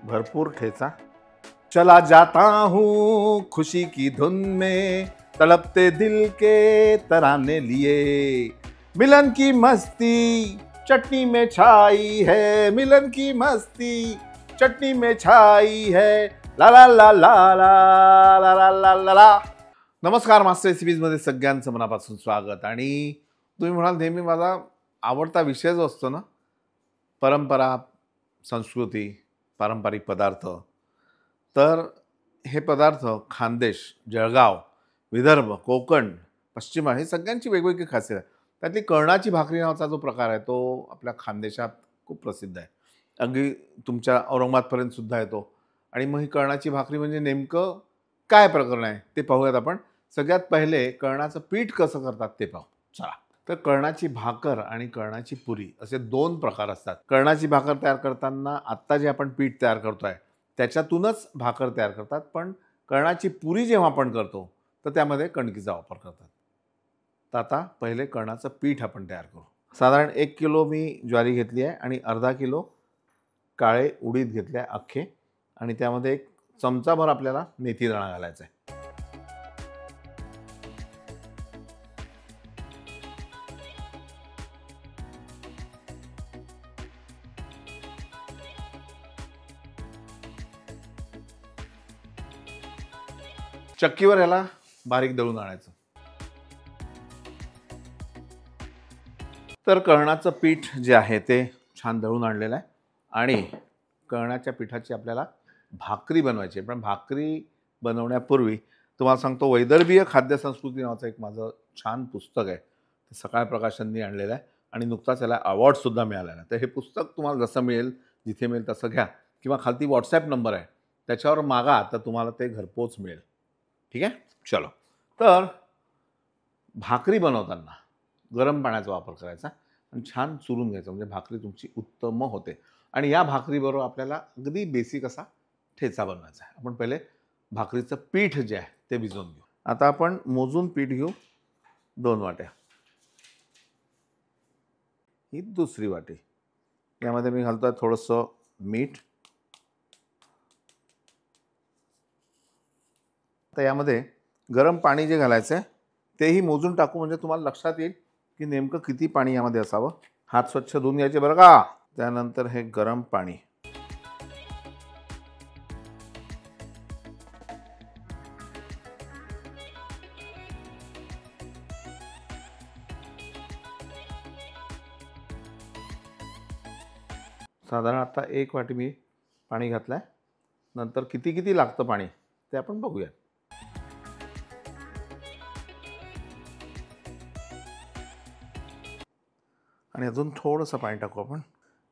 भरपूर ठेचा। चला जाता हूँ खुशी की धुन में, तड़पते दिल के तराने लिए, मिलन की मस्ती चटनी में छाई है, मिलन की मस्ती चटनी में छाई है, ला ला ला ला ला ला ला ला ला ला। नमस्कार, मास्टर रेसिपीज मध्ये सगळ्यांचं मनापासून स्वागत। आणि तुम्ही म्हणाल नेहमी माझा आवडता विषय जो असतो ना, परंपरा, संस्कृती, पारंपरिक पदार्थ, तर हे पदार्थ खानदेश, जळगाव, विदर्भ, कोकण, पश्चिम हे सगळ्यांची वेगवेगळी खासियत आहे। त्यातली कळणाची भाकरी नावाचा जो प्रकार आहे तो आपल्या खानदेशात खूप प्रसिद्ध आहे। अगदी तुमच्या औरंगाबादपर्यंत सुद्धा येतो। आणि मग ही कळणाची भाकरी म्हणजे नेमकं काय प्रकरण आहे ते पाहूयात आपण। सगळ्यात पहिले कळणाचं पीठ कसं करतात ते पाहू चला। तर कळणाची भाकर आणि कळणाची पुरी असे दोन प्रकार असतात। कळणाची भाकर तयार करताना आत्ता जे आपण पीठ तयार करतोय त्याच्यातूनच भाकर तयार करतात, पण कळणाची पुरी जेव्हा आपण करतो तर त्यामध्ये कणकीचा वापर करतात। तर आता पहिले कळणाचं पीठ आपण तयार करू। साधारण 1 किलो मी ज्वारी घेतली आहे आणि अर्धा किलो काळे उडीद घेतले आहे अख्खे, आणि त्यामध्ये 1 चमचाभर आपल्याला मेथी दाणा घालायचा आहे। चक्कीवर याला बारीक दळून आणायचं। तर कळणाचं पीठ जे आहे ते छान दळून आणलेलं आहे आणि कळणाच्या पिठाची आपल्याला भाकरी बनवायची आहे। पण भाकरी बनवण्यापूर्वी तुम्हाला सांगतो, वैदर्भीय खाद्य संस्कृती नावाचं एक माझं छान पुस्तक आहे, ते सकाळ प्रकाशननी आणलेलं आहे आणि नुकताच याला अवॉर्डसुद्धा मिळालेला आहे। तर हे पुस्तक तुम्हाला जसं मिळेल, जिथे मिळेल तसं घ्या, किंवा खालती व्हॉट्सॲप नंबर आहे त्याच्यावर मागा, तर तुम्हाला ते घरपोच मिळेल। ठीक आहे, चलो। तर भाकरी बनवताना गरम पाण्याचा वापर करायचा आणि छान चुरून घ्यायचं, म्हणजे भाकरी तुमची उत्तम होते। आणि या भाकरीबरोबर आपल्याला अगदी बेसिक असा ठेचा बनवायचा आहे। आपण पहिले भाकरीचं पीठ जे आहे ते भिजवून घेऊ। आता आपण मोजून पीठ घेऊ। 2 वाट्या, ही दुसरी वाटी। यामध्ये मी घालतोय थोडंसं मीठ। तर यामध्ये गरम पाणी जे घालायचं आहे तेही मोजून टाकू, म्हणजे तुम्हाला लक्षात येईल की नेमकं किती पाणी यामध्ये असावं। हात स्वच्छ धुवून घ्यायचे बरं का। त्यानंतर हे गरम पाणी, साधारण आता 1 वाटी मी पाणी घातलंय। नंतर किती किती लागतं पाणी ते आपण बघूया। आणि अजून थोडंसं पाणी टाकू आपण।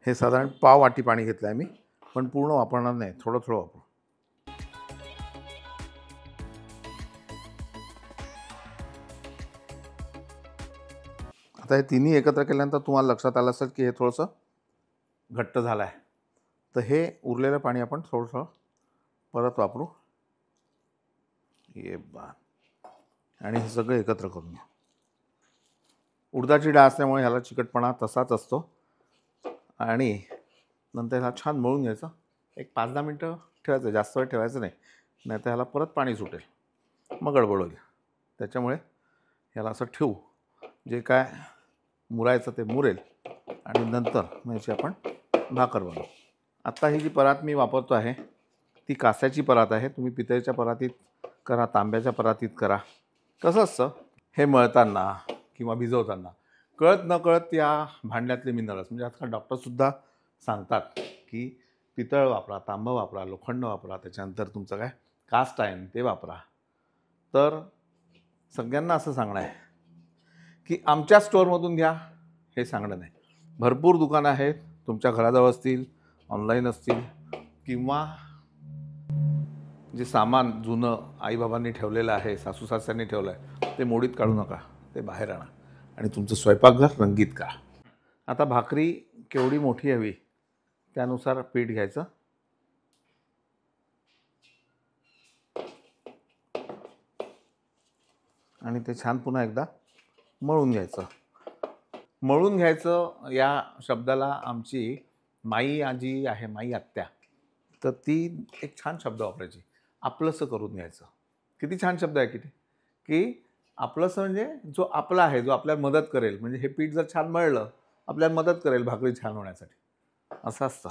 हे साधारण पाव वाटी पाणी घेतलं आहे मी, पण पूर्ण वापरणार नाही, थोडं थोडं वापरू। आता हे तिन्ही एकत्र केल्यानंतर तुम्हाला लक्षात आलं असेल की हे थोडंसं घट्ट झालं आहे। तर हे उरलेलं पाणी आपण थोडं थोडं परत वापरू। ये बा, आणि हे सगळं एकत्र करून घ्या। उडदाची डाळ असल्यामुळे ह्याला चिकटपणा तसाच असतो। आणि नंतर ह्याला छान मळून घ्यायचं। एक 5-10 मिनटं ठेवायचं, जास्त वेळ ठेवायचं नाही, नाहीतर ह्याला परत पाणी सुटेल, मग गडबड होईल। त्याच्यामुळे ह्याला असं ठेवू, जे काय मुरायचं ते मुरेल, आणि नंतर मग याची आपण भाकर बनवू। आत्ता ही जी परात मी वापरतो आहे ती कास्याची परात आहे। तुम्ही पितळेच्या परातीत करा, तांब्याच्या परातीत करा। कसं असतं, हे मळताना किंवा भिजवताना कळत नकळत या भांड्यातले मिनरल्स, म्हणजे आजकाल डॉक्टरसुद्धा सांगतात की पितळ वापरा, तांबं वापरा, लोखंड वापरा, त्याच्यानंतर तुमचं काय कास्ट आयर्न ते वापरा। तर सगळ्यांना असं सांगणं आहे की आमच्या स्टोअरमधून घ्या हे सांगणं नाही। भरपूर दुकानं आहेत, तुमच्या घराजवळ असतील, ऑनलाईन असतील, किंवा जे सामान जुनं आईबाबांनी ठेवलेलं आहे, सासू सासऱ्यांनी ठेवलं आहे, ते मोडीत काढू नका, ते बाहेर आणा आणि तुमचं स्वयंपाकघर रंगीत करा। आता भाकरी केवढी मोठी हवी त्यानुसार पीठ घ्यायचं। आणि ते छान पुन्हा एकदा मळून घ्यायचं। मळून घ्यायचं या शब्दाला आमची माई आजी आहे, माई आत्या, तर ती एक छान शब्द वापरायची, आपलंसं करून घ्यायचं. किती छान शब्द आहे किती, की आपलंसं म्हणजे जो आपला आहे, जो आपल्याला मदत करेल. म्हणजे हे पीठ जर छान मळलं, आपल्याला मदत करेल भाकरी छान होण्यासाठी, असं असतं.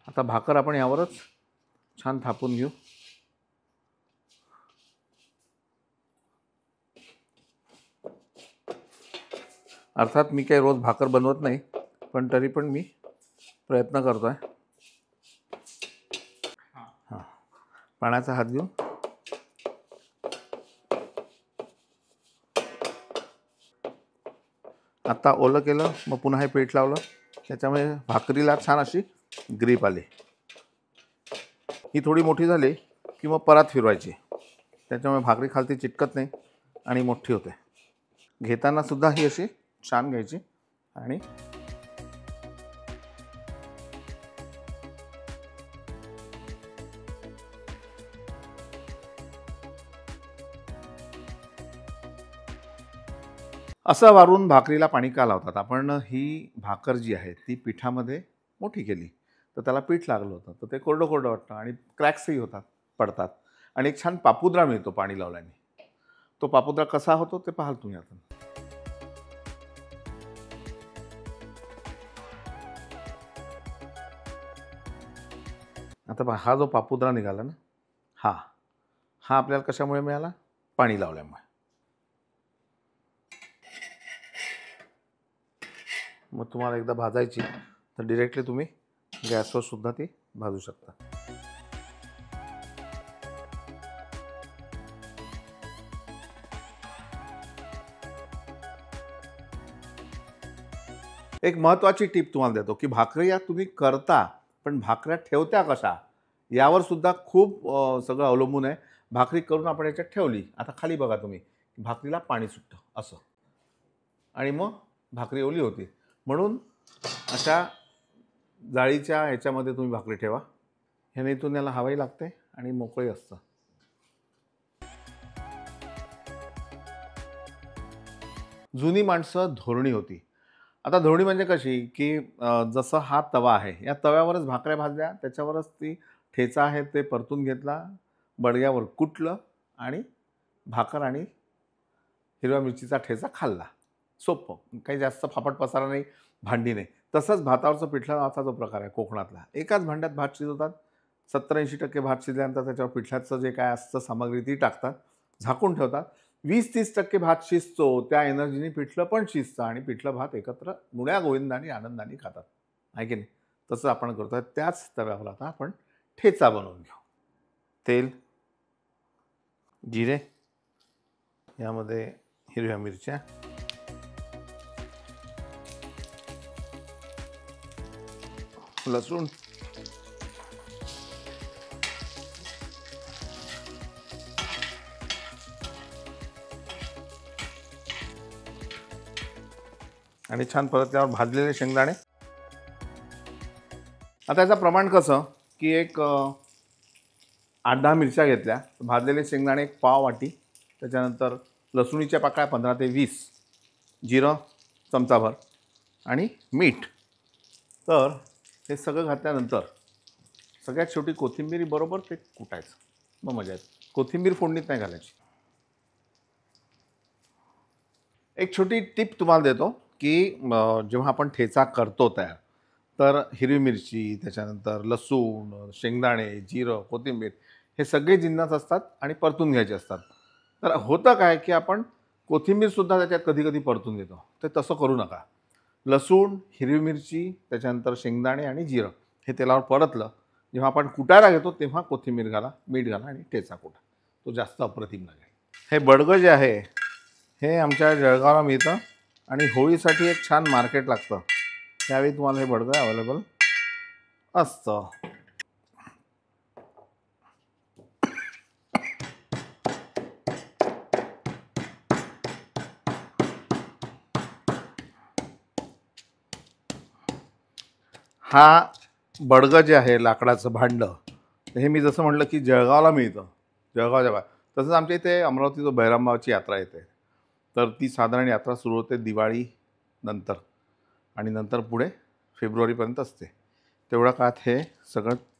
आता भाकर आपण यावरच छान थापून घेऊ. अर्थात मी काही रोज भाकर बनवत नाही, पण तरी पण मी प्रयत्न करतोय. हां, पाण्याचा हात घेऊन आता ओलं केलं, मग पुन्हा हे पीठ लावलं, त्याच्यामुळे भाकरीला छान अशी ग्रीप आली. ही थोडी मोठी झाली की मग परत फिरवायची, त्याच्यामुळे भाकरी खालती चिटकत नाही आणि मोठी होते. घेताना सुद्धा ही अशी छान घ्यायची आणि असं वारून भाकरीला पाणी का लावतात? आपण ही भाकर जी आहे ती पिठामध्ये मोठी केली तर त्याला पीठ लागलं होतं, तर ते कोरडं कोरडं वाटतं आणि क्रॅक्सही होतात, पडतात आणि एक छान पापुद्रा मिळतो पाणी लावल्याने. तो पापुद्रा कसा होतो ते पाहाल तुम्ही आता. आता पहा, हा जो पापुद्रा निघाला ना, हा हा आपल्याला कशामुळे मिळाला? पाणी लावल्यामुळे. मग तुम्हाला एकदा भाजायची तर डिरेक्टली तुम्ही गॅसवर सुद्धा ती भाजू शकता. एक महत्त्वाची टिप तुम्हाला देतो की भाकऱ्या तुम्ही करता, पण भाकऱ्या ठेवत्या कशा यावर सुद्धा खूप सगळं अवलंबून आहे. भाकरी करून आपण याच्यात ठेवली, आता खाली बघा तुम्ही, भाकरीला पाणी सुटतं असं, आणि मग भाकरी ओली होती. म्हणून अशा जाळीच्या ह्याच्यामध्ये तुम्ही भाकरी ठेवा, ह्याने इथून याला हवाही लागते आणि मोकळी असतं. जुनी माणसं धोरणी होती. आता धोरणी म्हणजे कशी, की जसं हा तवा आहे, या तव्यावरच भाकऱ्या भाजल्या, त्याच्यावरच ती ठेचा आहे ते परतून घेतला, बडग्यावर कुटलं आणि भाकर आणि हिरव्या मिरचीचा ठेचा खाल्ला. सोपं, काही जास्त फापट पसारा नाही, भांडी नाही. तसंच भातावरचं पिठलं नावाचा जो प्रकार आहे कोकणातला, एकाच भांड्यात भात शिजवतात. 70-80% भात शिजल्यानंतर त्याच्यावर पिठल्याचं जे काय असतं सामग्री ती टाकतात, झाकून ठेवतात. 20-30% भात शिजतो, त्या एनर्जीने पिठलं पण शिजतं आणि पिठलं भात एकत्र मुळ्या गोविंदाने आनंदाने खातात, आहे की नाही? तसं आपण करतोय. त्याच तव्यावर आता आपण ठेचा बनवून घेऊ. तेल, जिरे, यामध्ये हिरव्या मिरच्या, लसूण, आणि छान परत त्यावर भाजलेले शेंगदाणे. आता याचं प्रमाण कसं, की एक 8-10 मिरच्या घेतल्या, भाजलेले शेंगदाणे एक पाव वाटी, त्याच्यानंतर लसुणीच्या पाकळ्या 15 ते 20, जिरं चमचाभर आणि मीठ. तर हे सगळं घातल्यानंतर सगळ्यात शेवटी कोथिंबीर बरोबर ते कुटायचं, मग मजा येते. कोथिंबीर फोडणीत नाही घालायची. एक छोटी टिप तुम्हाला देतो की जेव्हा आपण ठेचा करतो तयार, तर हिरवी मिरची, त्याच्यानंतर लसूण, शेंगदाणे, जिरं, कोथिंबीर हे सगळे जिन्नस असतात आणि परतून घ्यायचे असतात. तर होतं काय की आपण कोथिंबीरसुद्धा त्याच्यात कधी कधी परतून घेतो, ते तसं करू नका. लसूण, हिरवी मिरची, त्याच्यानंतर शेंगदाणे आणि जिरं हे तेलावर परतलं, जेव्हा आपण कुटायला घेतो तेव्हा कोथिंबीर घाला, मीठ घाला आणि ठेचा कुटा, तो जास्त अप्रतिम लागेल. हे बडगं जे आहे हे आमच्या जळगावला मिळतं आणि होळीसाठी एक छान मार्केट लागतं, त्यावेळी तुम्हाला हे बडगं अवेलेबल असतं. हा बडगं जे आहे लाकडाचं भांडं, हे मी जसं म्हटलं की जळगावला मिळतं, जळगावच्या बाहेर. तसंच आमच्या इथे अमरावती जो बैरामबाची यात्रा येते, तर ती साधारण यात्रा सुरू होते दिवाळी नंतर आणि नंतर पुढे फेब्रुवारीपर्यंत असते. तेवढ्या काळात हे सगळं